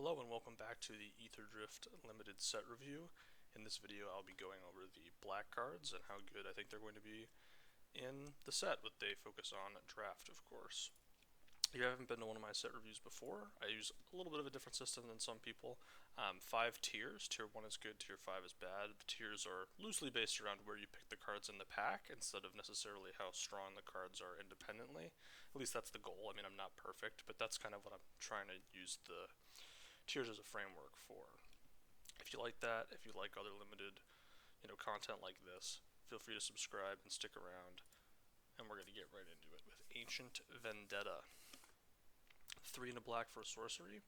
Hello and welcome back to the Aetherdrift limited set review. In this video I'll be going over the black cards and how good I think they're going to be in the set, with they focus on draft, of course. If you haven't been to one of my set reviews before, I use a little bit of a different system than some people. 5 tiers. Tier 1 is good, Tier 5 is bad. The tiers are loosely based around where you pick the cards in the pack instead of necessarily how strong the cards are independently. At least that's the goal. I mean, I'm not perfect, but that's kind of what I'm trying to use the tiers as a framework for. If you like that, if you like other limited, content like this, feel free to subscribe and stick around. And we're gonna get right into it with Ancient Vendetta. 3 and a black for a sorcery.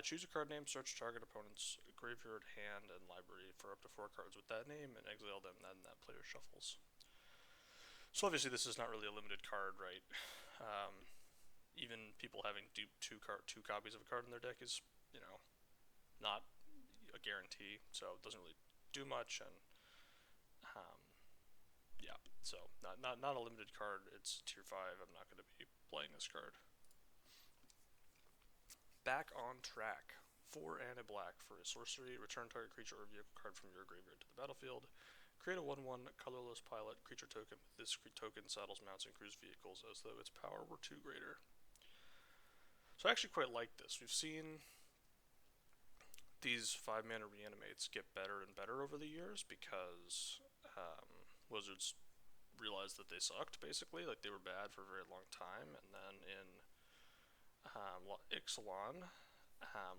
Choose a card name, search target opponent's graveyard, hand, and library for up to 4 cards with that name, and exile them, then that player shuffles. So obviously this is not really a limited card, right? Even people having two copies of a card in their deck is, not a guarantee, so it doesn't really do much. And yeah, so not a limited card. It's tier 5. I'm not going to be playing this card. Back on Track. 4 and a black for a sorcery. Return target creature or vehicle card from your graveyard to the battlefield. Create a 1/1 colorless pilot creature token. This token saddles, mounts, and crews vehicles as though its power were 2 greater. So I actually quite like this. We've seen these 5-mana reanimates get better and better over the years because Wizards realized that they sucked, basically. Like, they were bad for a very long time. And then in Ixalan,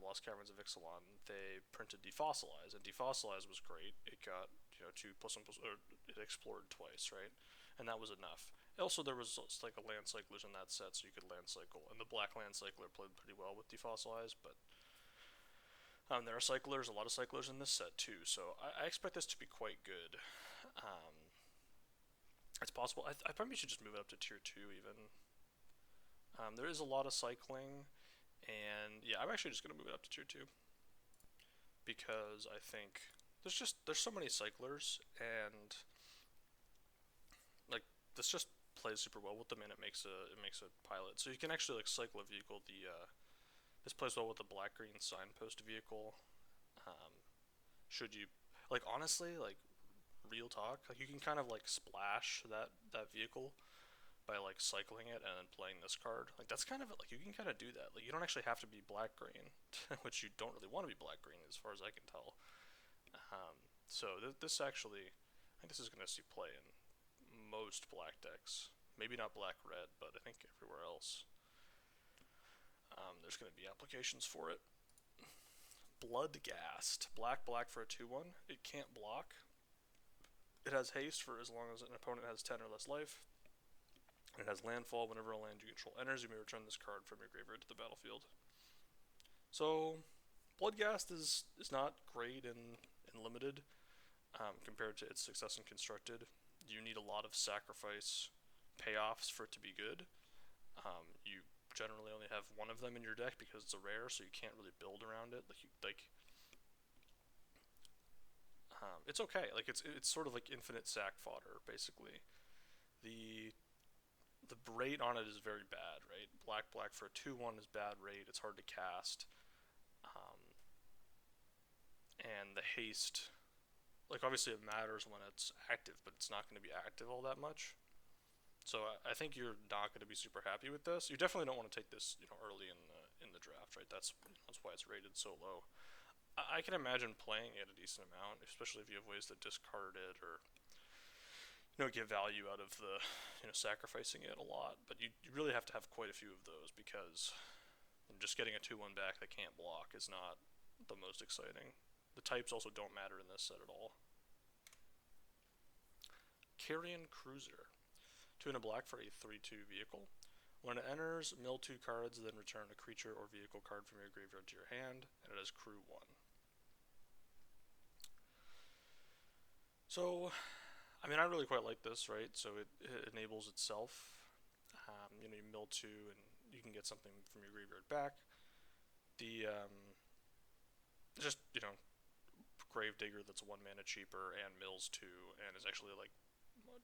Lost Caverns of Ixalan, they printed Defossilize, and Defossilize was great. It got 2 plus 1 plus, or it explored twice, right? And that was enough. Also, there was like a land cyclers in that set, so you could land cycle, and the black land cycler played pretty well with Defossilize. But there are cyclers, a lot of cyclers in this set too, so I expect this to be quite good. It's possible. I probably should just move it up to tier 2 even. There is a lot of cycling, and yeah, I'm actually just going to move it up to tier 2 because I think there's so many cyclers, and like, this just plays super well with them, and it makes a pilot. So you can actually like cycle a vehicle. This plays well with the black green signpost vehicle. Should you, like, honestly, like, real talk, like, you can kind of like splash that vehicle by like cycling it and then playing this card. Like, that's kind of like, you can kind of do that. Like, you don't actually have to be black green, which you don't really want to be black green as far as I can tell. So this actually, I think this is going to see play in most black decks. Maybe not black red, but I think everywhere else there's going to be applications for it. Bloodgast. Black for a 2/1. It can't block. It has haste for as long as an opponent has 10 or less life. And it has landfall. Whenever a land you control enters, you may return this card from your graveyard to the battlefield. So, Bloodgast is not great in limited compared to its success in constructed. You need a lot of sacrifice payoffs for it to be good. You generally only have one of them in your deck because it's a rare, so you can't really build around it. It's okay. Like, it's sort of like infinite sack fodder, basically. The rate on it is very bad, right? Black for a 2/1 is bad rate. It's hard to cast, and the haste, like, obviously it matters when it's active, but it's not going to be active all that much. So I think you're not going to be super happy with this. You definitely don't want to take this, early in the draft, right? That's why it's rated so low. I can imagine playing it a decent amount, especially if you have ways to discard it or get value out of the sacrificing it a lot. But you really have to have quite a few of those because just getting a 2/1 back that can't block is not the most exciting. The types also don't matter in this set at all. Carrion Cruiser. 2 and a black for a 3/2 vehicle. When it enters, mill 2 cards, then return a creature or vehicle card from your graveyard to your hand, and it has crew 1. So, I mean, I really quite like this, right? So it enables itself. You mill 2 and you can get something from your graveyard back. The, just, Gravedigger that's 1 mana cheaper and mills 2 and is actually, like,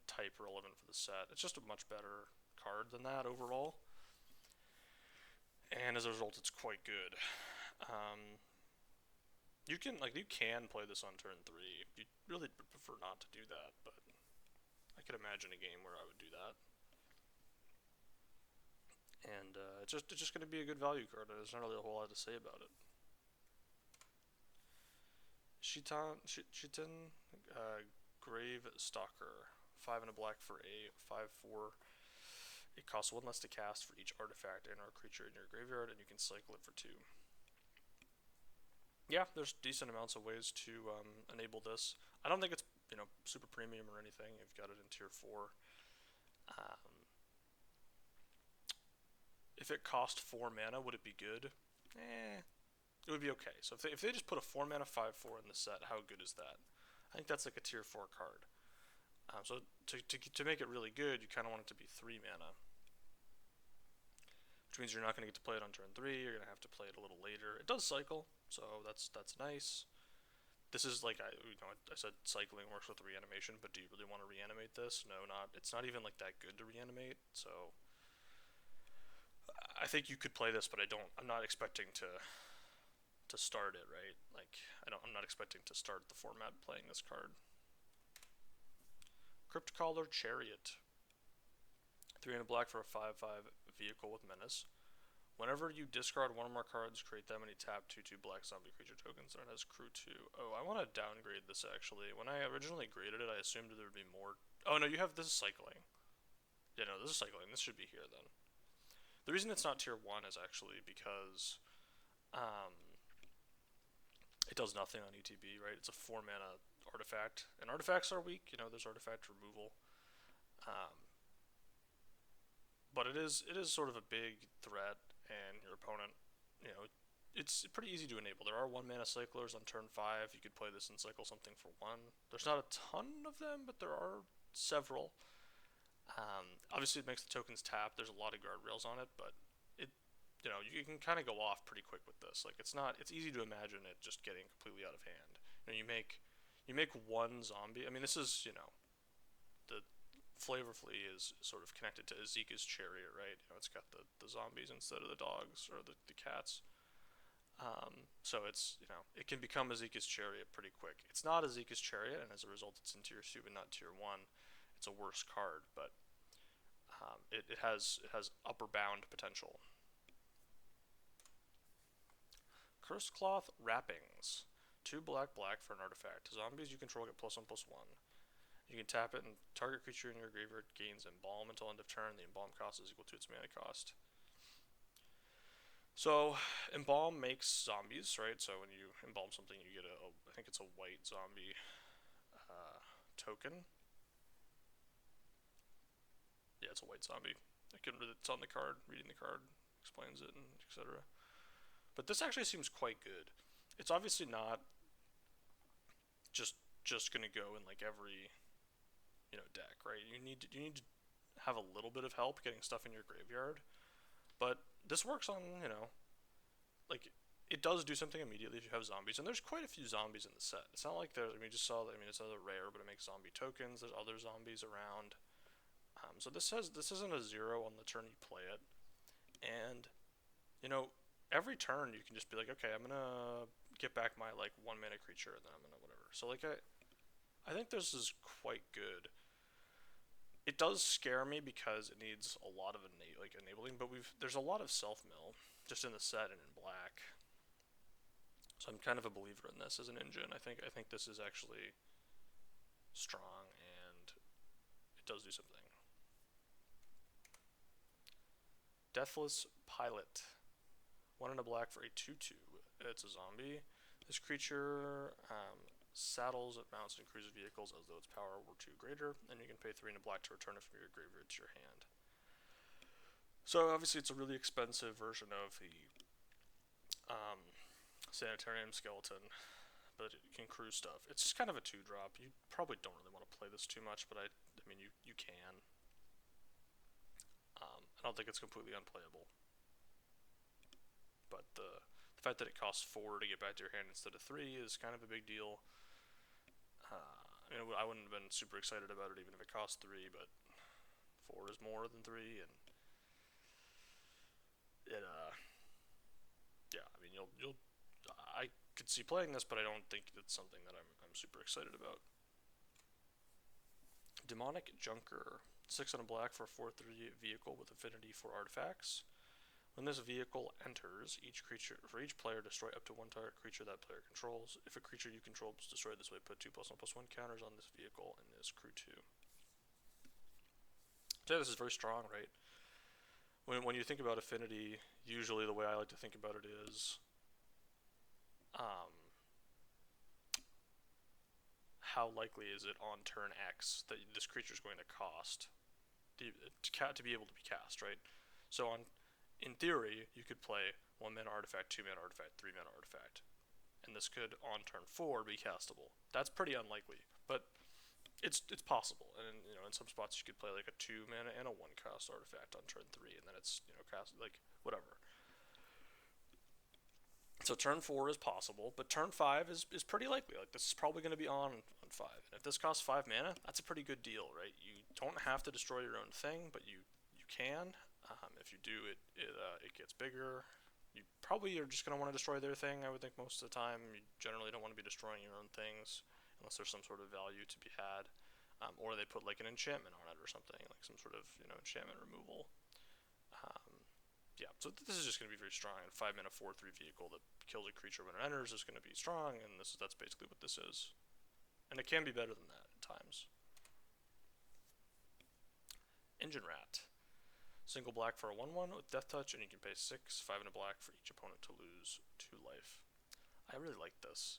type relevant for the set. It's just a much better card than that overall. And as a result, it's quite good. Um, you can play this on turn 3. You really prefer not to do that, but I could imagine a game where I would do that. And it's just going to be a good value card. There's not really a whole lot to say about it. Shitan, Grave Stalker, 5 and a black for a 5/4. It costs 1 less to cast for each artifact and/or creature in your graveyard, and you can cycle it for 2. Yeah, there's decent amounts of ways to enable this. I don't think it's super premium or anything. You've got it in tier 4. Um, if it cost 4 mana, would it be good? It would be okay. So if they just put a 4 mana 5/4 in the set, how good is that? I think that's like a tier 4 card. So to make it really good, you kind of want it to be 3 mana, which means you're not going to get to play it on turn 3. You're going to have to play it a little later. It does cycle, so that's nice. This is like I said cycling works with reanimation, but do you really want to reanimate this? No, not. It's not even like that good to reanimate. So I think you could play this, but I'm not expecting to start it, right? Like I'm not expecting to start the format playing this card. Cryptcaller Chariot. 3 and a black for a 5/5 vehicle with menace. Whenever you discard one or more cards, create that many tap 2/2 black zombie creature tokens, and it has crew 2. Oh, I want to downgrade this actually. When I originally graded it, I assumed there would be more. Oh no, this is cycling. Yeah, no, this is cycling. This should be here then. The reason it's not tier 1 is actually because it does nothing on ETB, right? It's a 4 mana artifact, and artifacts are weak. There's artifact removal. But it is sort of a big threat, and your opponent, it's pretty easy to enable. There are 1 mana cyclers on turn 5. You could play this and cycle something for 1. There's not a ton of them, but there are several. Obviously, it makes the tokens tap. There's a lot of guardrails on it, but you can kind of go off pretty quick with this. Like it's easy to imagine it just getting completely out of hand. You make 1 zombie. I mean, this is the Flavor Flea is sort of connected to Ezekiel's chariot, right? It's got the zombies instead of the dogs or the cats. So it's it can become Ezekiel's chariot pretty quick. It's not Ezekiel's chariot, and as a result, it's in tier 2 and not tier 1. It's a worse card, but it has upper bound potential. Cursed Cloth Wrappings. 2 black for an artifact. Zombies you control get +1/+1. You can tap it, and target creature in your graveyard gains Embalm until end of turn. The Embalm cost is equal to its mana cost. So, Embalm makes zombies, right? So when you embalm something, you get I think it's a white zombie token. Yeah, it's a white zombie. It's on the card. Reading the card explains it, and etc. But this actually seems quite good. It's obviously not just gonna go in like every deck, right? You need to have a little bit of help getting stuff in your graveyard, but this works on like it does do something immediately if you have zombies, and there's quite a few zombies in the set. It's not like we just saw that. I mean, it's another rare, but it makes zombie tokens. There's other zombies around, so this isn't a 0 on the turn you play it, and every turn you can just be like, okay, I'm gonna get back my like 1 mana creature, and then I'm gonna whatever. So like I think this is quite good. It does scare me because it needs a lot of enabling, but there's a lot of self mill just in the set and in black. So I'm kind of a believer in this as an engine. I think this is actually strong, and it does do something. Deathless Pilot. 1 and a black for a 2/2. It's a zombie. This creature saddles, it mounts, and cruises vehicles as though its power were 2 greater, and you can pay 3 and a black to return it from your graveyard to your hand. So obviously it's a really expensive version of the Sanitarium Skeleton, but it can cruise stuff. It's just kind of a 2-drop. You probably don't really want to play this too much, but I mean you can. I don't think it's completely unplayable, but the fact that it costs 4 to get back to your hand instead of 3 is kind of a big deal. I wouldn't have been super excited about it even if it cost 3, but 4 is more than 3, and it yeah, I mean you'll could see playing this, but I don't think it's something that I'm super excited about. Demonic Junker. 6 on a black for a 4/3 vehicle with affinity for artifacts. When this vehicle enters, for each player, destroy up to one target creature that player controls. If a creature you control is destroyed this way, put 2+1/+1 counters on this vehicle and this crew 2. So yeah, this is very strong, right? When you think about affinity, usually the way I like to think about it is, how likely is it on turn X that this creature is going to cost to be able to be cast, right? So in theory, you could play 1-mana artifact, 2-mana artifact, 3-mana artifact, and this could on turn 4 be castable. That's pretty unlikely, but it's possible. And in some spots you could play like a 2-mana and a 1-cost artifact on turn 3, and then it's cast like whatever. So turn 4 is possible, but turn 5 is pretty likely. Like this is probably going to be on 5. And if this costs 5 mana, that's a pretty good deal, right? You don't have to destroy your own thing, but you can. If you do, it gets bigger. You probably are just going to want to destroy their thing, I would think, most of the time. You generally don't want to be destroying your own things unless there's some sort of value to be had. Or they put like an enchantment on it or something, like some sort of enchantment removal. Yeah, so this is just going to be very strong. And 5-mana 4/3 vehicle that kills a creature when it enters is going to be strong, and that's basically what this is. And it can be better than that at times. Engine Rat. Single black for a 1/1 with Death Touch, and you can pay 6, 5 and a black for each opponent to lose 2 life. I really like this.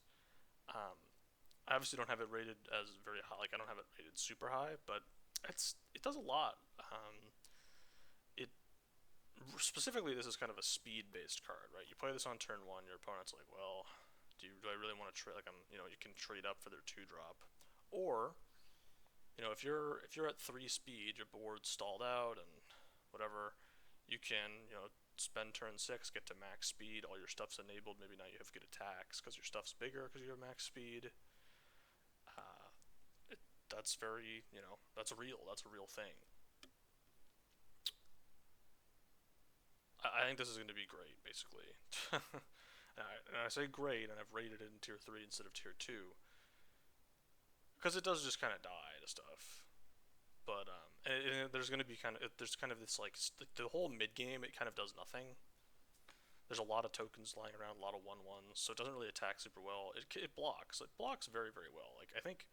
I obviously don't have it rated as very high. Like I don't have it rated super high, but it does a lot. Specifically, this is kind of a speed-based card, right? You play this on turn 1, your opponent's like, well, do I really want to trade? Like you can trade up for their 2-drop, or if you're at 3 speed, your board's stalled out and whatever, you can spend turn 6, get to max speed, all your stuff's enabled. Maybe now you have good attacks because your stuff's bigger because you have max speed. That's very that's a real thing. I think this is going to be great, basically. And I say great, and I've rated it in tier 3 instead of tier 2, because it does just kind of die to stuff. But there's going to be there's kind of this like the whole mid game. It kind of does nothing. There's a lot of tokens lying around, a lot of 1/1s, so it doesn't really attack super well. It blocks. It blocks very very well. Like I think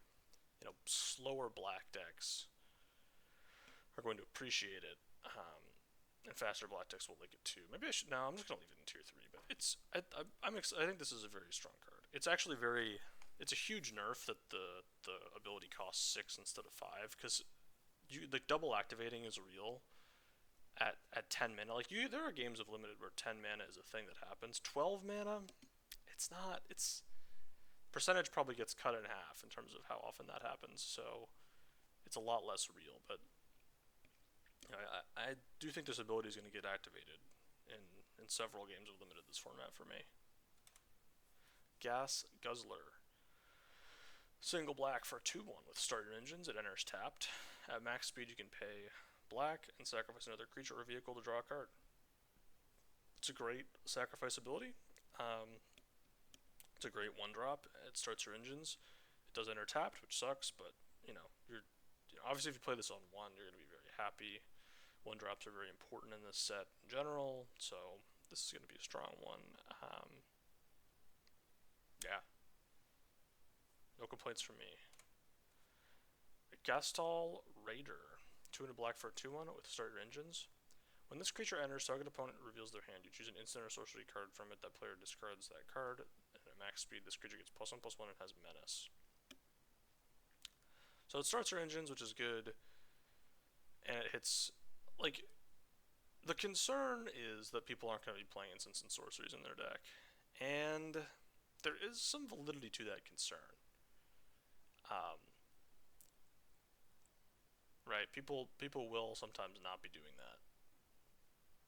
slower black decks are going to appreciate it. And faster black decks will like it too. Maybe I should. No, I'm just gonna leave it in tier 3. But I think this is a very strong card. It's actually it's a huge nerf that the ability costs 6 instead of 5, because like double activating is real at 10 mana. Like there are games of limited where 10 mana is a thing that happens. 12 mana, it's not. It's percentage probably gets cut in half in terms of how often that happens. So it's a lot less real, but. I do think this ability is going to get activated in several games of limited this format for me. Gas Guzzler. Single black for a 2/1 with starter engines. It enters tapped. At max speed, you can pay black and sacrifice another creature or vehicle to draw a card. It's a great sacrifice ability. It's a great 1-drop. It starts your engines. It does enter tapped, which sucks, but you're obviously if you play this on 1, you're going to be very happy. 1-drops are very important in this set in general, so this is going to be a strong one. Yeah. No complaints from me. Gastal Raider. 2 and a black for a 2/1 with starter engines. When this creature enters, target opponent reveals their hand. You choose an instant or sorcery card from it. That player discards that card. And at max speed, this creature gets +1/+1 and has menace. So it starts your engines, which is good. And it hits. Like, the concern is that people aren't going to be playing instants and sorceries in their deck, and there is some validity to that concern. Right? People will sometimes not be doing that.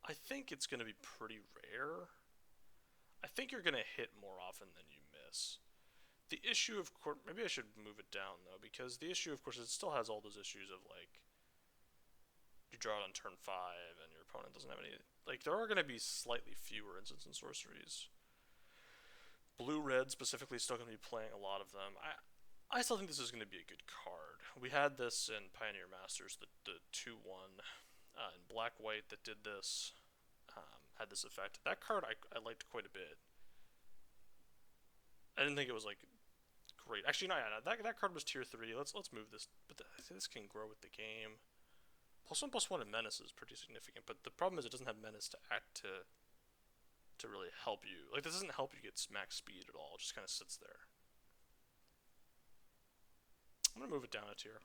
I think it's going to be pretty rare. I think you're going to hit more often than you miss. The issue, of course, maybe I should move it down though, because the issue, of course, it still has all those issues of like. You draw it on turn 5, and your opponent doesn't have any. Like, there are going to be slightly fewer instants and sorceries. blue-red specifically is still going to be playing a lot of them. I still think this is going to be a good card. We had this in Pioneer Masters, the 2-1 in black-white that did this, had this effect. That card I liked quite a bit. I didn't think it was like great. Actually, no, yeah, that card was tier 3. Let's move this, but this can grow with the game. +1/+1 in menace is pretty significant, but the problem is it doesn't have menace to act to really help you. Like, this doesn't help you get max speed at all. It just kind of sits there. I'm gonna move it down a tier.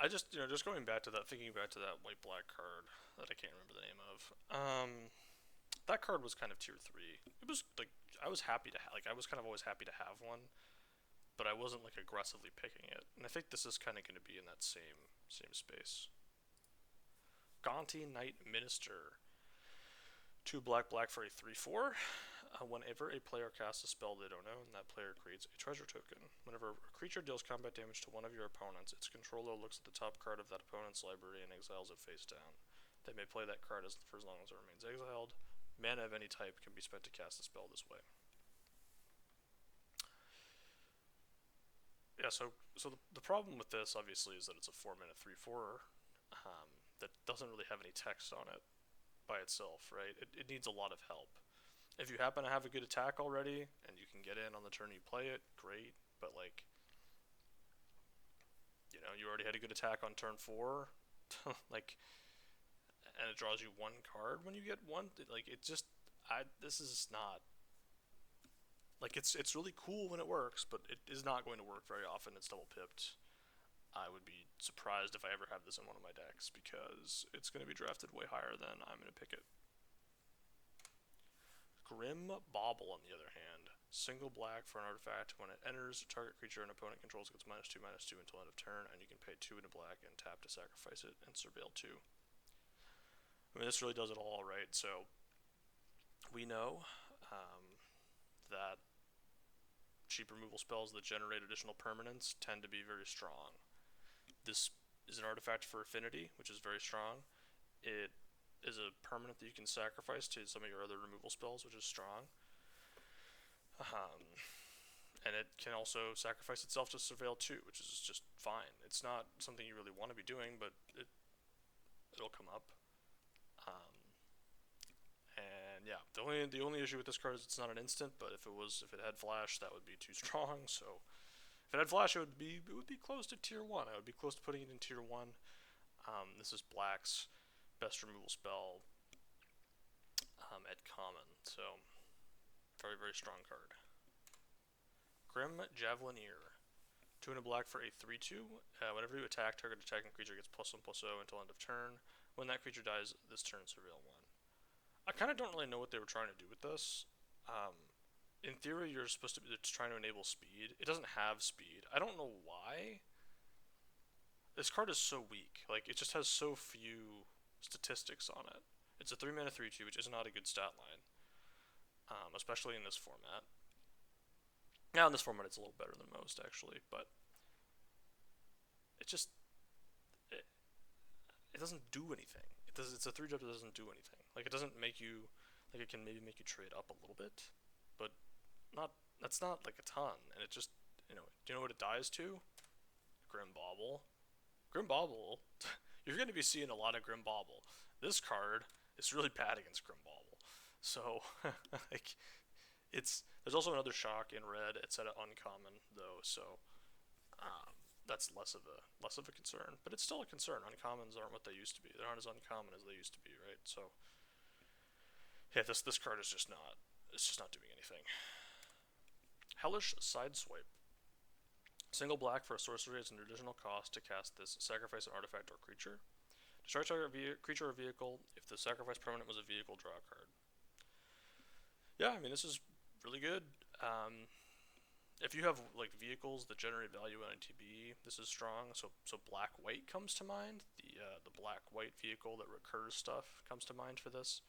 I just, just going back to that, thinking back to that white-black card that I can't remember the name of. That card was kind of tier 3. It was like, I was happy to I was kind of always happy to have one, but I wasn't like aggressively picking it. And I think this is kind of going to be in that same space. Gaunty Knight Minister. 2 black for a 3/4. Whenever a player casts a spell they don't know, and that player creates a treasure token. Whenever a creature deals combat damage to one of your opponents, its controller looks at the top card of that opponent's library and exiles it face down. They may play that card for as long as it remains exiled. Mana of any type can be spent to cast a spell this way. Yeah, so the problem with this, obviously, is that it's a 4-mana 3/4 that doesn't really have any text on it by itself, right? It needs a lot of help. If you happen to have a good attack already, and you can get in on the turn you play it, great, but like, you already had a good attack on turn 4, like, and it draws you 1 card when you get 1, like, this is not, like, it's really cool when it works, but it is not going to work very often. It's double pipped. I would be surprised if I ever have this in one of my decks, because it's going to be drafted way higher than I'm going to pick it. Grim Bauble, on the other hand. Single black for an artifact. When it enters, target creature an opponent controls gets -2/-2 until end of turn, and you can pay 2 into black and tap to sacrifice it and surveil 2. I mean, this really does it all, right? So, we know that cheap removal spells that generate additional permanents tend to be very strong. This is an artifact for affinity, which is very strong. It is a permanent that you can sacrifice to some of your other removal spells, which is strong. And it can also sacrifice itself to surveil 2, which is just fine. It's not something you really want to be doing, but it'll come up. And yeah, the only issue with this card is it's not an instant, but if it had flash, that would be too strong. So if it had flash, it would be close to tier 1. I would be close to putting it in tier 1. This is black's best removal spell at common, so very, very strong card. Grim Javelineer. 2 and a black for a 3/2. Whenever you attack, target attacking creature gets +1/+0 until end of turn. When that creature dies, this turn surveil 1. I kind of don't really know what they were trying to do with this. In theory, you're supposed to be trying to enable speed. It doesn't have speed. I don't know why. This card is so weak. Like, it just has so few statistics on it. It's a 3-mana 3/2, which is not a good stat line, especially in this format. Now, in this format, it's a little better than most, actually, but it just it doesn't do anything. It's a 3-drop that doesn't do anything. Like, it doesn't make you, like, it can maybe make you trade up a little bit, but that's not like a ton. And it just, do you know what it dies to? Grim Bauble. Grim Bauble, you're going to be seeing a lot of Grim Bauble. This card is really bad against Grim Bauble. So, like, there's also another shock in red. It's at an uncommon, though, so that's less of a concern. But it's still a concern. Uncommons aren't what they used to be. They aren't as uncommon as they used to be, right? So, yeah, this card is just not, it's just not doing anything. Hellish Sideswipe. Single black for a sorcery is an additional cost to cast this. Sacrifice an artifact or creature. Destroy target creature or vehicle. If the sacrifice permanent was a vehicle, draw a card. Yeah, I mean, this is really good. If you have like vehicles that generate value in ITB, this is strong. So black-white comes to mind. The black-white vehicle that recurs stuff comes to mind for this.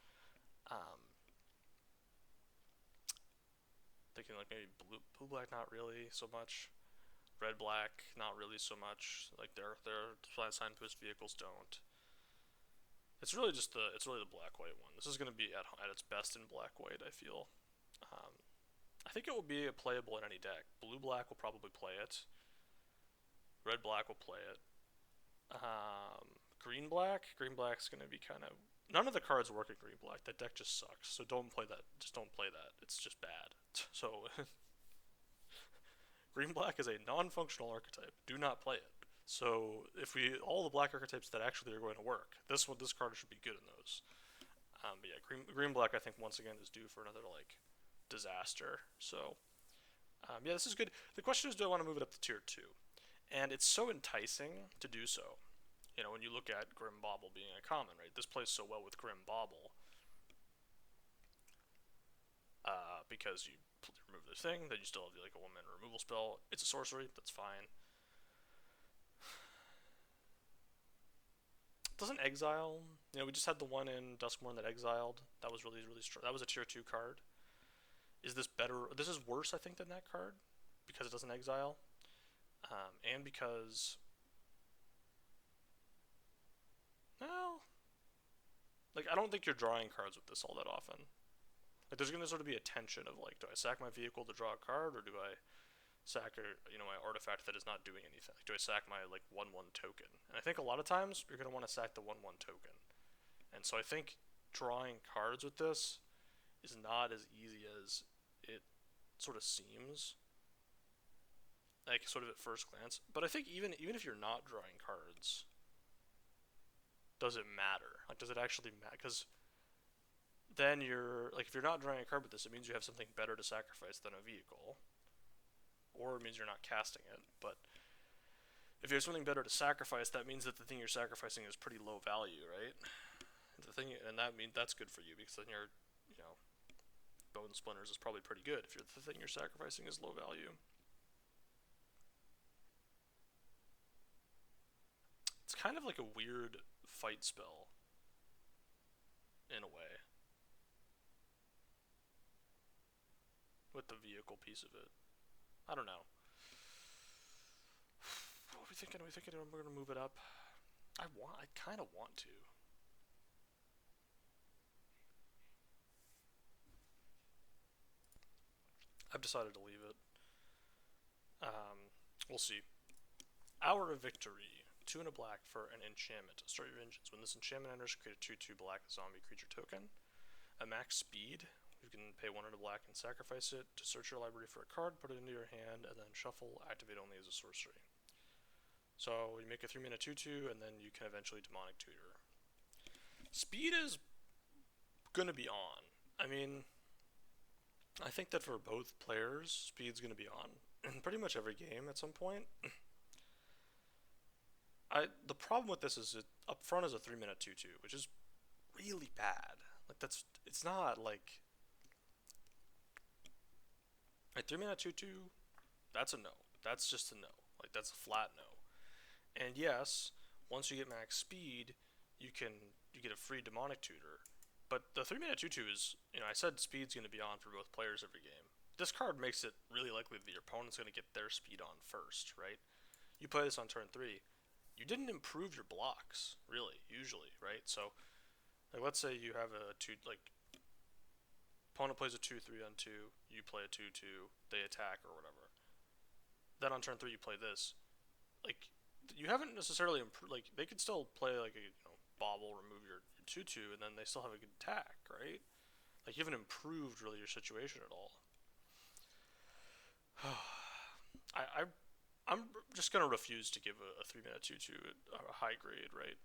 Thinking like maybe blue-black, not really so much. Red-black, not really so much. Like their sign twist vehicles don't. It's really just the black-white one. This is going to be at its best in black-white, I feel. I think it will be playable in any deck. Blue-black will probably play it. Red-black will play it. Green-black? Green-black's going to be kind of... None of the cards work in green-black. That deck just sucks. So don't play that. Just don't play that. It's just bad. So... Green-black is a non-functional archetype. Do not play it. So if all the black archetypes that actually are going to work, this card should be good in those. But yeah, green-black I think once again is due for another like disaster. So yeah, this is good. The question is, do I want to move it up to tier 2? And it's so enticing to do so. You know, when you look at Grim Bauble being a common, right? This plays so well with Grim Bauble because you remove the thing, then you still have like a 1-mana removal spell. It's a sorcery, that's fine. Doesn't exile? You know, we just had the one in Duskmourn that exiled. That was really strong. That was a tier 2 card. Is this better? This is worse, I think, than that card because it doesn't exile, and because, well, like I don't think you're drawing cards with this all that often. Like there's gonna sort of be a tension of like, do I sack my vehicle to draw a card, or do I sack my artifact that is not doing anything? Like, do I sack my like 1/1 token? And I think a lot of times you're gonna want to sack the 1/1 token. And so I think drawing cards with this is not as easy as it sort of seems, like sort of at first glance. But I think even if you're not drawing cards, does it matter? Like, does it actually matter? Because then you're like, if you're not drawing a card with this, it means you have something better to sacrifice than a vehicle, or it means you're not casting it. But if you have something better to sacrifice, that means that the thing you're sacrificing is pretty low value, right? And that means that's good for you because then your, Bone Splinters is probably pretty good if the thing you're sacrificing is low value. It's kind of like a weird fight spell in a way with the vehicle piece of it. I don't know. What are we thinking? Are we thinking we're gonna move it up? I kind of want to. I've decided to leave it. We'll see. Hour of Victory. 2 and a black for an enchantment. Start your engines. When this enchantment enters, create a 2/2 black zombie creature token. A max speed. You can pay 1 and a black and sacrifice it to search your library for a card, put it into your hand, and then shuffle. Activate only as a sorcery. So you make a 3-mana 2/2, and then you can eventually Demonic Tutor. Speed is gonna be on. I mean, I think that for both players, speed's gonna be on in pretty much every game at some point. The problem with this is it up front is a 3-mana 2/2, which is really bad. Like it's not like a 3-mana 2/2. That's a no. That's just a no. Like that's a flat no. And yes, once you get max speed, you get a free Demonic Tutor. But the 3-mana 2/2 is, I said speed's going to be on for both players every game. This card makes it really likely that your opponent's going to get their speed on first, right? You play this on turn 3, you didn't improve your blocks, really, usually, right? So, like, let's say you have a 2, like, opponent plays a 2/3 on 2, you play a 2/2, they attack or whatever. Then on turn 3 you play this. Like, you haven't necessarily improved, like, they could still play, like, a, bauble, remove your 2/2, and then they still have a good attack, right? Like, you haven't improved, really, your situation at all. I'm just going to refuse to give a 3-mana 2/2 a high grade, right?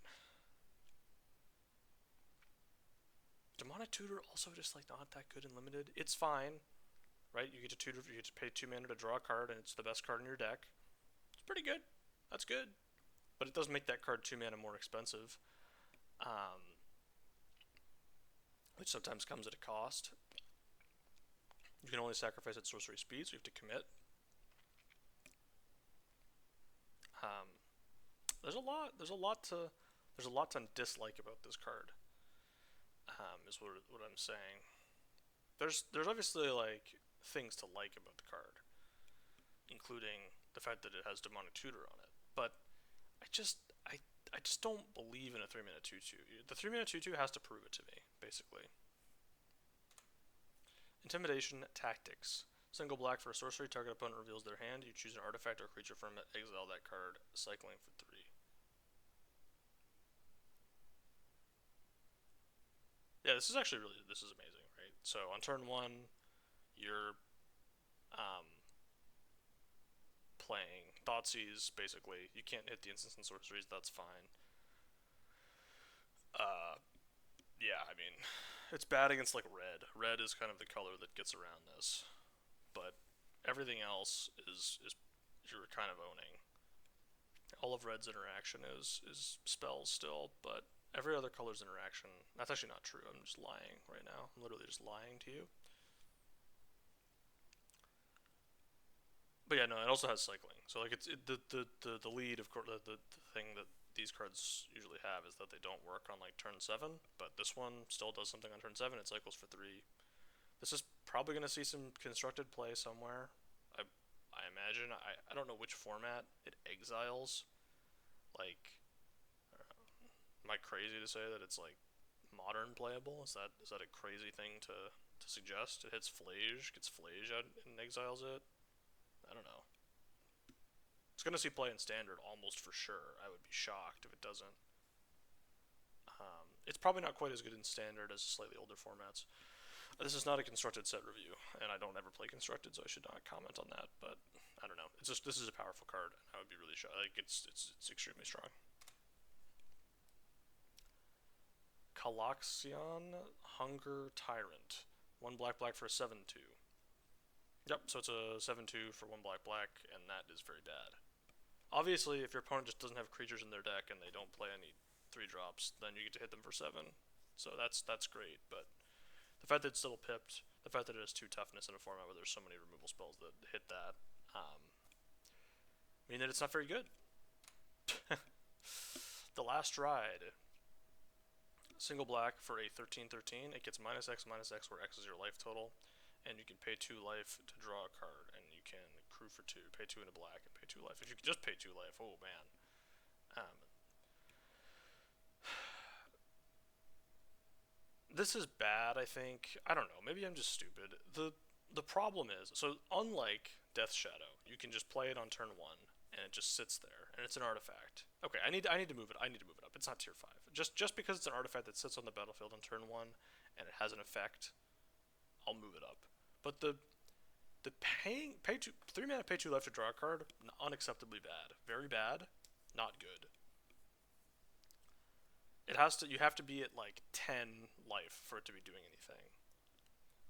Demonic Tutor also just, like, not that good in Limited. It's fine, right? You get to tutor, you get to pay 2 mana to draw a card, and it's the best card in your deck. It's pretty good. That's good. But it does make that card 2 mana more expensive. Which sometimes comes at a cost. You can only sacrifice at sorcery speed, so you have to commit. There's a lot to dislike about this card. Is what I'm saying. There's obviously like things to like about the card, including the fact that it has Demonic Tutor on it. But I just don't believe in a 3-mana 2/2. The 3-mana 2/2 has to prove it to me, basically. Intimidation Tactics. Single black for a sorcery, target opponent reveals their hand. You choose an artifact or creature from it, exile that card, cycling for 3. Yeah, this is actually this is amazing, right? So on turn 1, you're playing Thoughtseize, basically. You can't hit the instants and sorceries, that's fine. Yeah, I mean, it's bad against like red. Red is kind of the color that gets around this, but everything else is you're kind of owning. All of red's interaction is spells still, but every other color's interaction. That's actually not true. I'm just lying right now. I'm literally just lying to you. But yeah, no, it also has cycling. So like the lead of course the thing that these cards usually have is that they don't work on like turn 7, but this one still does something on turn 7. It cycles for 3. This is probably going to see some constructed play somewhere. I imagine. I don't know which format it exiles. Like, am I crazy to say that it's like modern playable? Is that a crazy thing to suggest? It hits Flage, gets Flage out and exiles it. I don't know. It's gonna see play in standard almost for sure. I would be shocked if it doesn't. It's probably not quite as good in standard as slightly older formats. This is not a constructed set review, and I don't ever play constructed, so I should not comment on that. But I don't know. It's just this is a powerful card, and I would be really shocked. Like it's extremely strong. Caloxion Hunger Tyrant. 1 black black for a 7/2. Yep, so it's a 7/2 for 1 black black, and that is very bad. Obviously, if your opponent just doesn't have creatures in their deck and they don't play any 3-drops, then you get to hit them for 7. So that's great, but the fact that it's still pipped, the fact that it has 2 toughness in a format where there's so many removal spells that hit that, mean that it's not very good. The Last Ride. Single black for a 13/13. It gets -X where X is your life total. And you can pay 2 life to draw a card. And you can crew for 2. Pay 2 in a black and pay 2 life. If you could just pay 2 life, oh man. This is bad, I think. I don't know. Maybe I'm just stupid. The problem is, so unlike Death Shadow, you can just play it on turn 1 and it just sits there and it's an artifact. Okay, I need to move it. I need to move it up. It's not tier 5. Just because it's an artifact that sits on the battlefield on turn 1 and it has an effect, I'll move it up. But the pay 2 3 mana pay 2 life to draw a card, unacceptably bad. Very bad, not good. You have to be at like 10 life for it to be doing anything.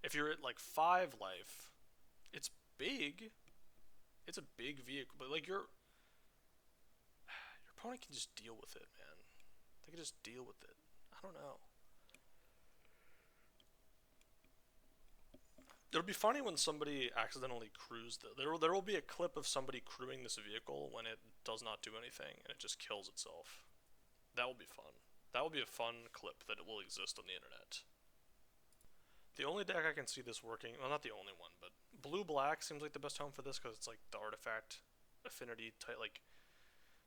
If you're at like 5 life, it's big. It's a big vehicle, but like your opponent can just deal with it, man. They can just deal with it. I don't know. It'll be funny when somebody accidentally crews there will be a clip of somebody crewing this vehicle when it does not do anything and it just kills itself. That will be fun. That will be a fun clip that will exist on the internet. The only deck I can see this working, well, not the only one, but blue-black seems like the best home for this because it's like the artifact affinity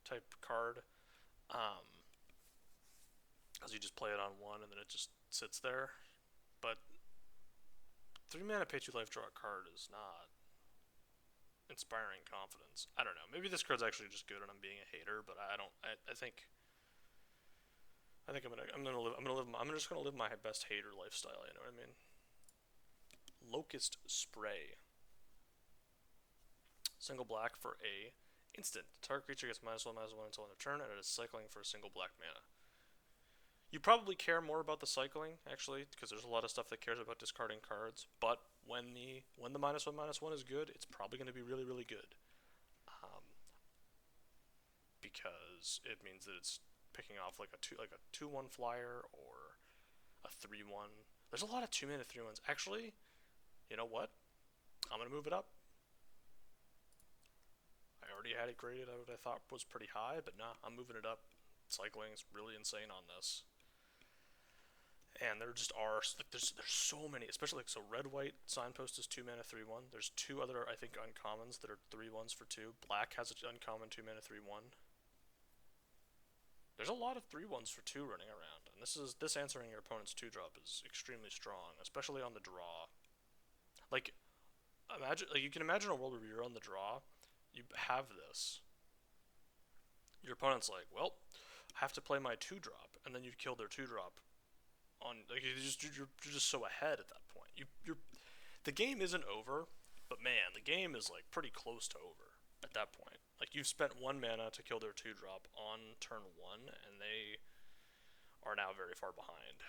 type card. As you just play it on 1 and then it just sits there. But 3 mana pay 2 life draw a card is not inspiring confidence. I don't know. Maybe this card's actually just good and I'm being a hater, but I don't. I think I'm just gonna live my best hater lifestyle. You know what I mean? Locust Spray. Single black for a instant. Target creature gets -1/-1 until end of turn, and it is cycling for a single black mana. You probably care more about the cycling, actually, because there's a lot of stuff that cares about discarding cards. But when the -1/-1 is good, it's probably going to be really, really good. Because it means that it's picking off like a 2/1 flyer or a 3/1. There's a lot of 2-mana 3/1s. Actually, you know what? I'm gonna move it up. I already had it graded at what I thought was pretty high, but nah, I'm moving it up. Cycling is really insane on this. And there just are there's so many, especially like so red white signpost is 2-mana 3/1. There's 2 other I think uncommons that are 3/1s for 2. Black has an uncommon 2-mana 3/1. There's a lot of 3/1s for 2 running around, and this answering your opponent's 2-drop is extremely strong, especially on the draw. Like, imagine, like, you can imagine a world where you're on the draw, you have this. Your opponent's like, well, I have to play my 2-drop, and then you've killed their 2-drop on, like, you're just so ahead at that point. The game isn't over, but man, the game is like pretty close to over at that point. Like, you've spent 1 mana to kill their 2-drop on turn 1, and they are now very far behind.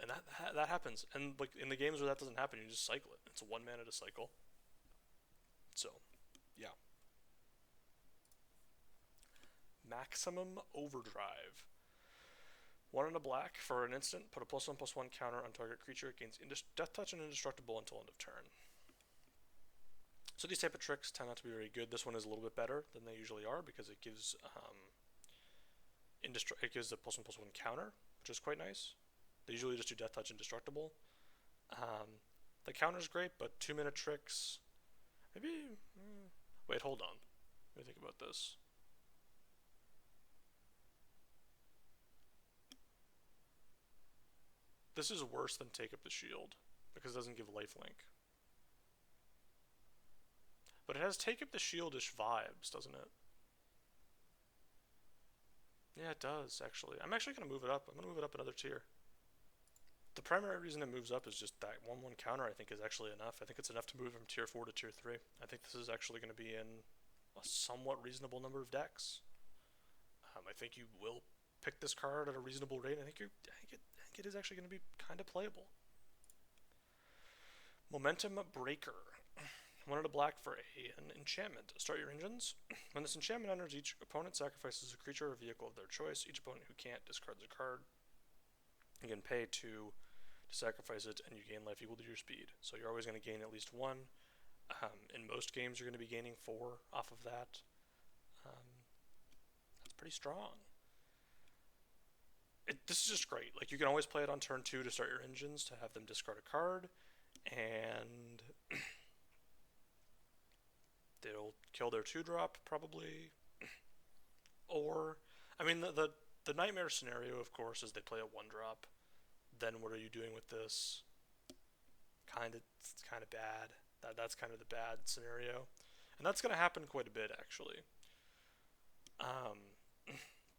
And that happens, and like in the games where that doesn't happen, you just cycle it. It's a 1 mana to cycle. So, yeah. Maximum Overdrive. 1 and a black for an instant. Put a +1/+1 counter on target creature. It gains death touch and indestructible until end of turn. So these type of tricks tend not to be very good. This one is a little bit better than they usually are because it gives it gives the +1/+1 counter, which is quite nice. They usually just do death touch indestructible. The counter's great, but 2-minute tricks. Maybe. Wait, hold on. Let me think about this. This is worse than Take Up the Shield because it doesn't give lifelink. But it has Take Up the Shield-ish vibes, doesn't it? Yeah, it does, actually. I'm actually going to move it up. I'm going to move it up another tier. The primary reason it moves up is just that 1/1 counter, I think, is actually enough. I think it's enough to move from tier 4 to tier 3. I think this is actually going to be in a somewhat reasonable number of decks. I think you will pick this card at a reasonable rate. I think it is actually going to be kind of playable. Momentum Breaker. 1 and a black for an enchantment. Start your engines. When this enchantment enters, each opponent sacrifices a creature or vehicle of their choice. Each opponent who can't discards a card. You can pay 2 to sacrifice it, and you gain life equal to your speed. So you're always going to gain at least 1. In most games, you're going to be gaining 4 off of that. That's pretty strong. This is just great. Like, you can always play it on turn 2 to start your engines to have them discard a card, and they'll kill their 2-drop probably. Or, I mean, the nightmare scenario, of course, is they play a 1-drop. Then what are you doing with this? It's kind of bad. That's kind of the bad scenario, and that's going to happen quite a bit, actually.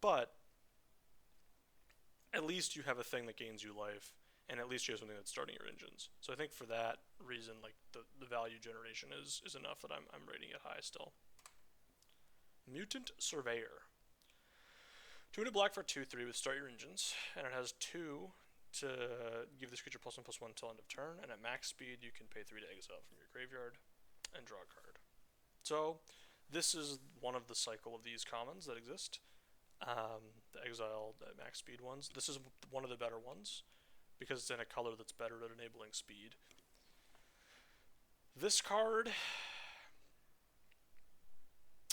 But at least you have a thing that gains you life, and at least you have something that's starting your engines. So I think for that reason, like, the value generation is enough that I'm rating it high still. Mutant Surveyor. 2 and a black for 2/3 with start your engines, and it has 2 to give this creature +1/+1 until end of turn, and at max speed you can pay 3 to exile from your graveyard and draw a card. So this is one of the cycle of these commons that exist. The exile at max speed ones. This is one of the better ones because it's in a color that's better at enabling speed. This card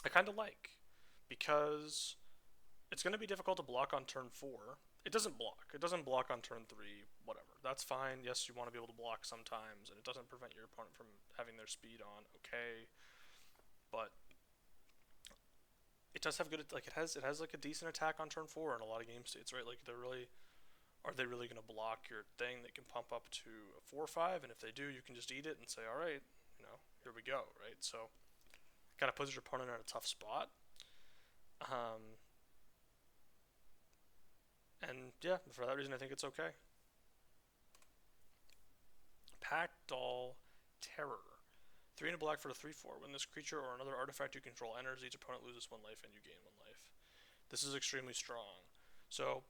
I kind of like because it's going to be difficult to block on turn 4. It doesn't block. It doesn't block on turn 3, whatever. That's fine. Yes, you want to be able to block sometimes, and it doesn't prevent your opponent from having their speed on. Okay. But it does have good, like, it has like a decent attack on turn 4 in a lot of game states, right? Like, are they really going to block your thing? They can pump up to a 4/5, and if they do, you can just eat it and say, all right, here we go, right? So kind of puts your opponent in a tough spot. And yeah, for that reason, I think it's okay. Packdoll Terror. 3 and a black for a 3/4. When this creature or another artifact you control enters, each opponent loses 1 life and you gain 1 life. This is extremely strong. So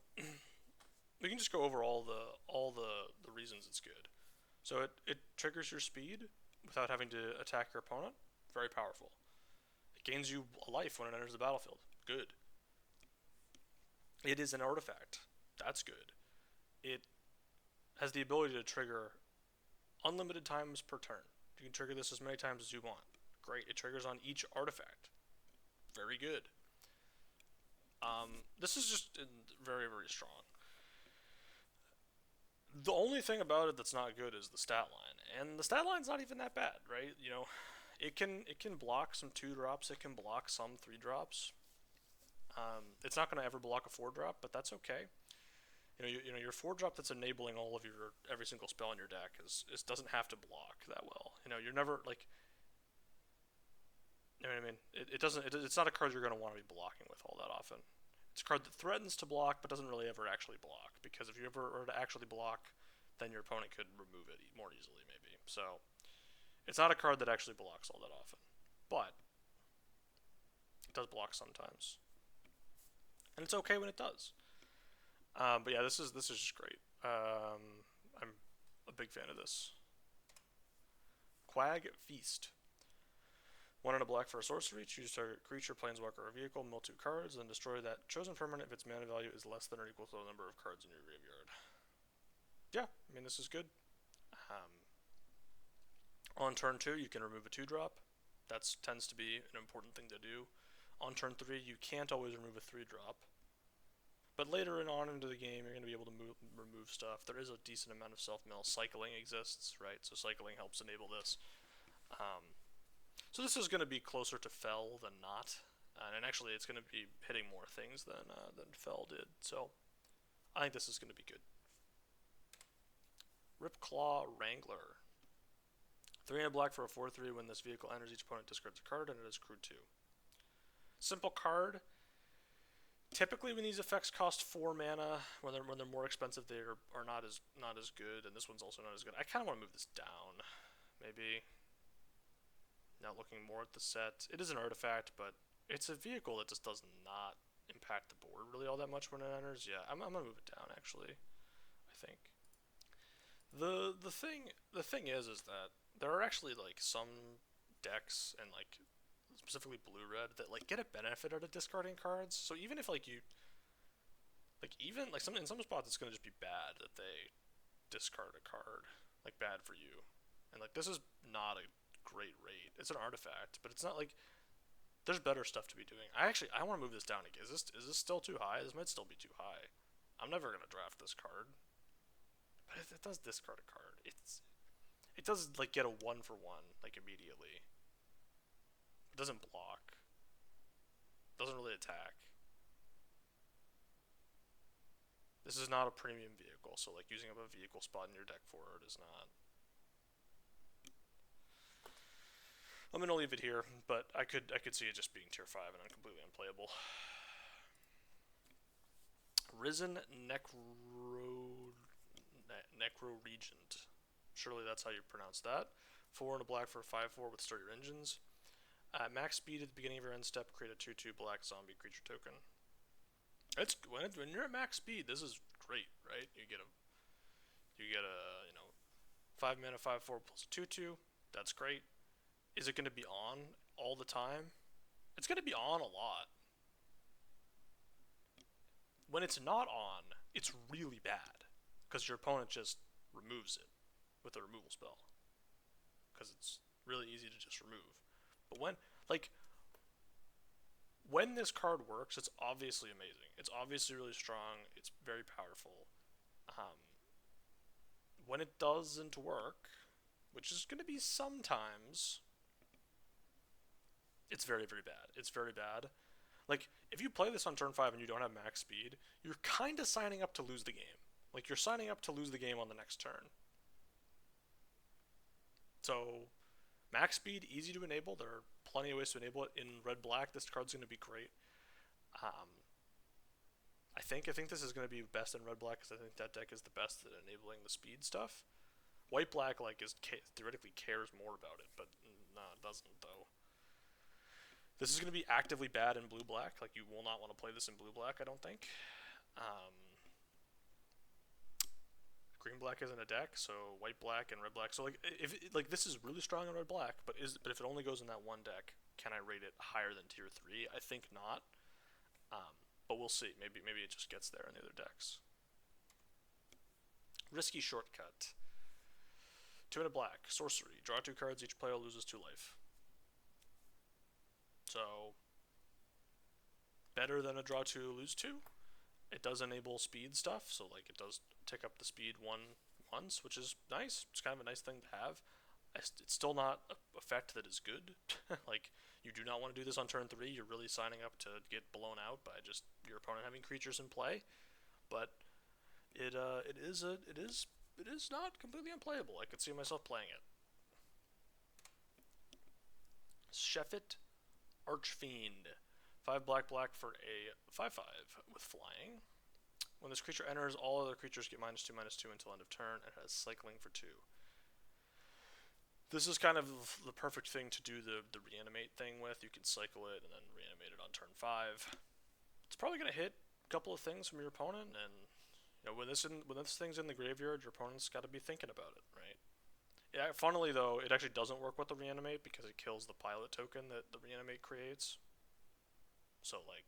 we can just go over all the reasons it's good. So it triggers your speed without having to attack your opponent. Very powerful. It gains you a life when it enters the battlefield. Good. It is an artifact. That's good. It has the ability to trigger unlimited times per turn. You can trigger this as many times as you want. Great. It triggers on each artifact. Very good. This is just very, very strong. The only thing about it that's not good is the stat line, and the stat line's not even that bad, right? It can block some 2-drops. It can block some 3-drops. It's not going to ever block a 4-drop, but that's okay. Your 4-drop that's enabling all of your every single spell in your deck doesn't have to block that well. You're never like, you know what I mean. It doesn't. It's not a card you're going to want to be blocking with all that often. It's a card that threatens to block but doesn't really ever actually block, because if you ever were to actually block, then your opponent could remove it more easily maybe. So it's not a card that actually blocks all that often, but it does block sometimes, and it's okay when it does. But yeah, this is just great. I'm a big fan of this. Quag Feast. 1 and a black for a sorcery. Choose target creature, planeswalker, or vehicle. Mill 2 cards, then destroy that chosen permanent if its mana value is less than or equal to the number of cards in your graveyard. Yeah, I mean, this is good. On turn 2, you can remove a 2-drop. That tends to be an important thing to do. On turn 3, you can't always remove a 3-drop. But later on into the game, you're going to be able to remove stuff. There is a decent amount of self-mill. Cycling exists, right? So cycling helps enable this. So this is going to be closer to Fell than not. And actually, it's going to be hitting more things than Fell did. So I think this is going to be good. Ripclaw Wrangler. 3 and a black for a 4/3. When this vehicle enters, each opponent discards a card, and it is crew 2. Simple card. Typically, when these effects cost 4 mana, when they're more expensive, they are not as good, and this one's also not as good. I kind of want to move this down, maybe. Now looking more at the set, it is an artifact, but it's a vehicle that just does not impact the board really all that much when it enters. Yeah, I'm gonna move it down actually. I think. The thing is that there are actually like some decks, and like specifically blue-red, that like get a benefit out of discarding cards. So even if like you even like in some spots it's gonna just be bad that they discard a card, like bad for you. And like this is not a great rate. It's an artifact, but it's not like there's better stuff to be doing. I want to move this down again. Is this still too high? This might still be too high. I'm never gonna draft this card. But it does discard a card. It does like get a 1-for-1 like immediately. It doesn't block. Doesn't really attack. This is not a premium vehicle, so like using up a vehicle spot in your deck for it is not. I'm gonna leave it here, but I could see it just being tier 5 and completely unplayable. Risen Necro Regent. Surely that's how you pronounce that. 4 and a black for a 5/4 with Stir Your Engines. At max speed at the beginning of your end step, create a 2/2 black zombie creature token. It's when you're at max speed, this is great, right? You get a 5 mana 5/4 plus a 2/2. That's great. Is it going to be on all the time? It's going to be on a lot. When it's not on, it's really bad, because your opponent just removes it with a removal spell, because it's really easy to just remove. But when this card works, it's obviously amazing. It's obviously really strong. It's very powerful. When it doesn't work, which is going to be sometimes, it's very, very bad. It's very bad. Like, if you play this on turn 5 and you don't have max speed, you're kind of signing up to lose the game. Like, you're signing up to lose the game on the next turn. So, max speed, easy to enable. There are plenty of ways to enable it. In red-black, this card's going to be great. I think this is going to be best in red-black, because I think that deck is the best at enabling the speed stuff. White-black theoretically cares more about it, but no, it doesn't, though. This is going to be actively bad in blue-black. Like, you will not want to play this in blue-black, I don't think. Green-black isn't a deck, so white-black and red-black. So, if this is really strong in red-black, but if it only goes in that one deck, can I rate it higher than tier 3? I think not. But we'll see. Maybe it just gets there in the other decks. Risky Shortcut. 2 and a black. Sorcery. Draw 2 cards. Each player loses 2 life. So, better than a draw 2, lose 2. It does enable speed stuff, so like it does tick up the speed once, which is nice. It's kind of a nice thing to have. It's still not an effect that is good. Like, you do not want to do this on turn 3. You're really signing up to get blown out by just your opponent having creatures in play. But It is not completely unplayable. I could see myself playing it. Sheffit Archfiend. 5 black black for a 5/5 with flying. When this creature enters, all other creatures get -2/-2 until end of turn. It has cycling for 2. This is kind of the perfect thing to do the reanimate thing with. You can cycle it and then reanimate it on turn 5. It's probably going to hit a couple of things from your opponent, and when this thing's in the graveyard, your opponent's got to be thinking about it, right? Yeah, funnily though, it actually doesn't work with the reanimate because it kills the pilot token that the reanimate creates. So like,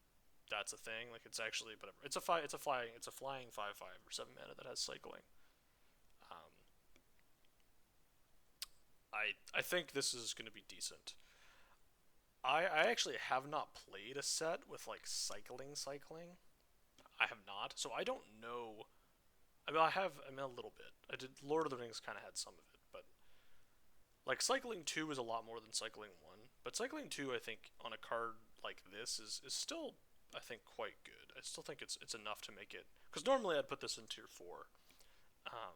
that's a thing. Like it's actually whatever. It's a flying 5/5 or 7 mana that has cycling. Um, I think this is going to be decent. I actually have not played a set with like cycling. I have not, so I don't know. I mean, a little bit. I did. Lord of the Rings kind of had some of it, but like cycling 2 is a lot more than cycling 1. But cycling 2, I think, on a card like this is still, I think, quite good. I still think it's enough to make it, because normally I'd put this in tier 4, um,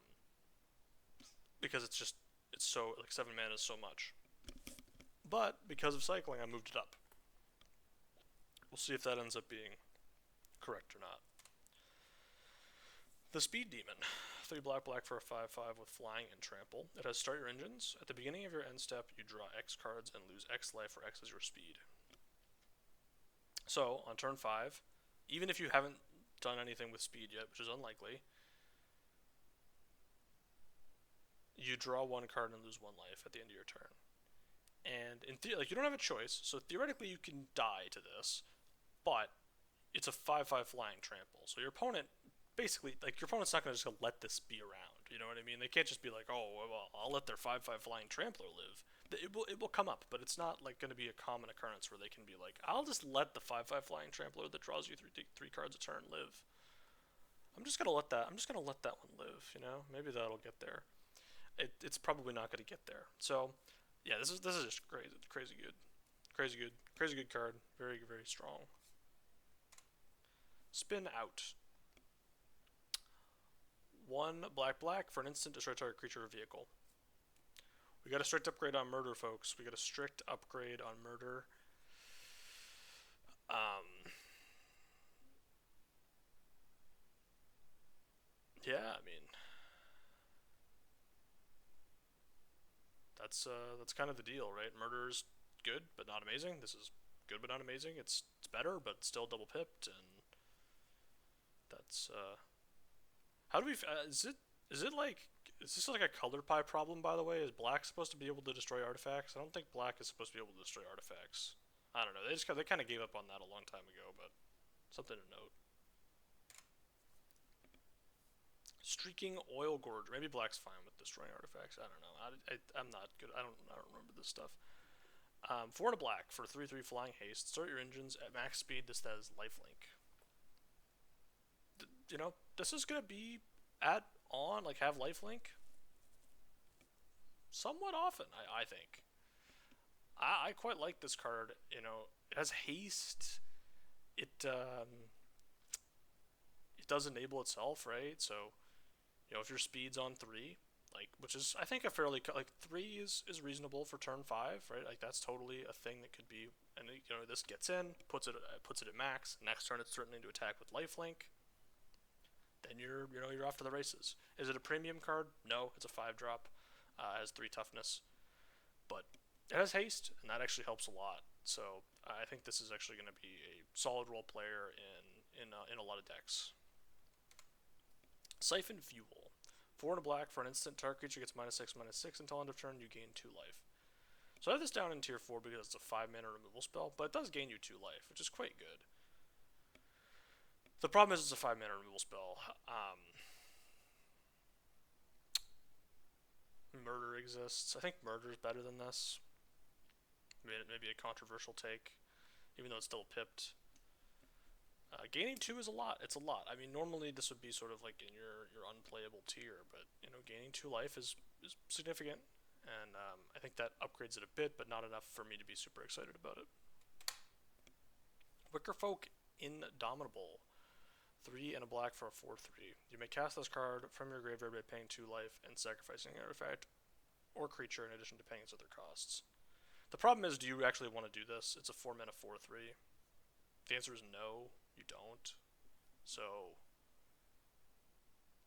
because it's so like 7 mana is so much. But because of cycling, I moved it up. We'll see if that ends up being correct or not. The Speed Demon. 3 black black for a 5/5 with flying and trample. It has start your engines. At the beginning of your end step, you draw X cards and lose X life, where X is your speed. So, on turn 5, even if you haven't done anything with speed yet, which is unlikely, you draw 1 card and lose 1 life at the end of your turn. And in theory, like, you don't have a choice, so theoretically you can die to this, but it's a 5/5 flying trample. So your opponent basically, like, your opponent's not going to just let this be around. You know what I mean? They can't just be like, oh, well, I'll let their 5/5 flying trampler live. It will come up, but it's not like going to be a common occurrence where they can be like, I'll just let the 5/5 flying trampler that draws you three cards a turn live. I'm just gonna let that one live. Maybe that'll get there. It's probably not going to get there. So yeah, this is just crazy good card. Very very strong. Spin Out. 1 black black for an instant, destroy target creature or vehicle. We got a strict upgrade on murder, folks. We got a strict upgrade on murder. Yeah, I mean, that's kind of the deal, right? Murder's good but not amazing. This is good but not amazing. It's better but still double pipped, and that's how do we? Is this like a color pie problem, by the way? Is black supposed to be able to destroy artifacts? I don't think black is supposed to be able to destroy artifacts. I don't know. They kind of gave up on that a long time ago, but something to note. Streaking Oil Gorge. Maybe black's fine with destroying artifacts. I don't know. I'm not good. I don't remember this stuff. 4 and a black for 3/3 flying haste. Start your engines at max speed. This has lifelink. This is gonna be have lifelink somewhat often. I think. I quite like this card. It has haste. It does enable itself, right? So if your speed's on 3, which is I think a fairly 3 is reasonable for turn 5, right? Like that's totally a thing that could be. And this gets in, puts it at max. Next turn it's threatening to attack with lifelink. Then you're off to the races. Is it a premium card? No, it's a 5-drop. It has 3 toughness, but it has haste, and that actually helps a lot. So I think this is actually going to be a solid role player in a lot of decks. Siphon Fuel. 4 and a black for an instant. Target creature gets -6/-6 until end of turn. You gain 2 life. So I have this down in tier 4 because it's a 5 mana removal spell, but it does gain you 2 life, which is quite good. The problem is it's a 5 mana removal spell. Murder exists. I think Murder is better than this. Maybe a controversial take, even though it's still pipped. Gaining 2 is a lot. It's a lot. I mean, normally this would be sort of like in your unplayable tier, but gaining 2 life is significant, and I think that upgrades it a bit, but not enough for me to be super excited about it. Wickerfolk Indomitable. 3 and a black for a 4/3. You may cast this card from your graveyard by paying 2 life and sacrificing an artifact or creature in addition to paying its other costs. The problem is, do you actually want to do this? It's a 4 mana 4/3. The answer is no, you don't. So,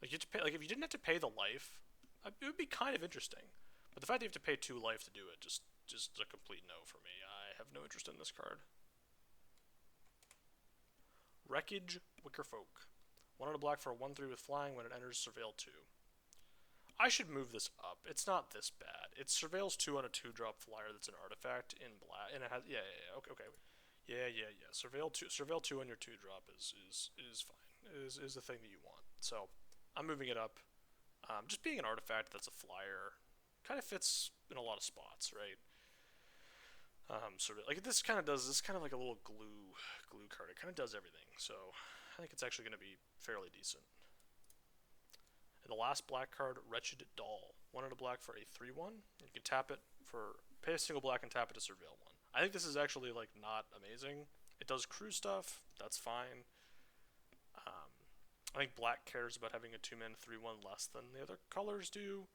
like, you have to pay, like, if you didn't have to pay the life, it would be kind of interesting. But the fact that you have to pay 2 life to do it, just a complete no for me. I have no interest in this card. Wreckage Wickerfolk. 1 and a black for a 1/3 with flying when it enters Surveil 2. I should move this up. It's not this bad. It surveils 2 on a 2-drop flyer that's an artifact in black, and it has okay. Yeah. Surveil 2 on your 2-drop is fine. Is the thing that you want. So I'm moving it up. Just being an artifact that's a flyer kind of fits in a lot of spots, right? Sort of like this kind of does this kind of like a little glue card. It kind of does everything. So I think it's actually going to be fairly decent. And the last black card, Wretched Doll. 1 and a black for a 3/1. You can tap it for pay a single black and tap it to surveil 1. I think this is actually like not amazing. It does crew stuff. That's fine. I think black cares about having a 2-mana 3/1 less than the other colors do.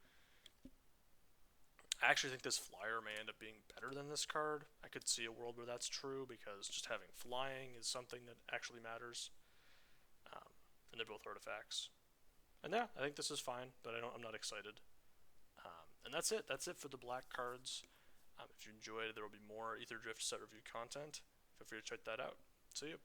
I actually think this flyer may end up being better than this card. I could see a world where that's true because just having flying is something that actually matters. And they're both artifacts. And yeah, I think this is fine, but I'm not excited. And that's it. That's it for the black cards. If you enjoyed, there will be more Aetherdrift set review content. Feel free to check that out. See you.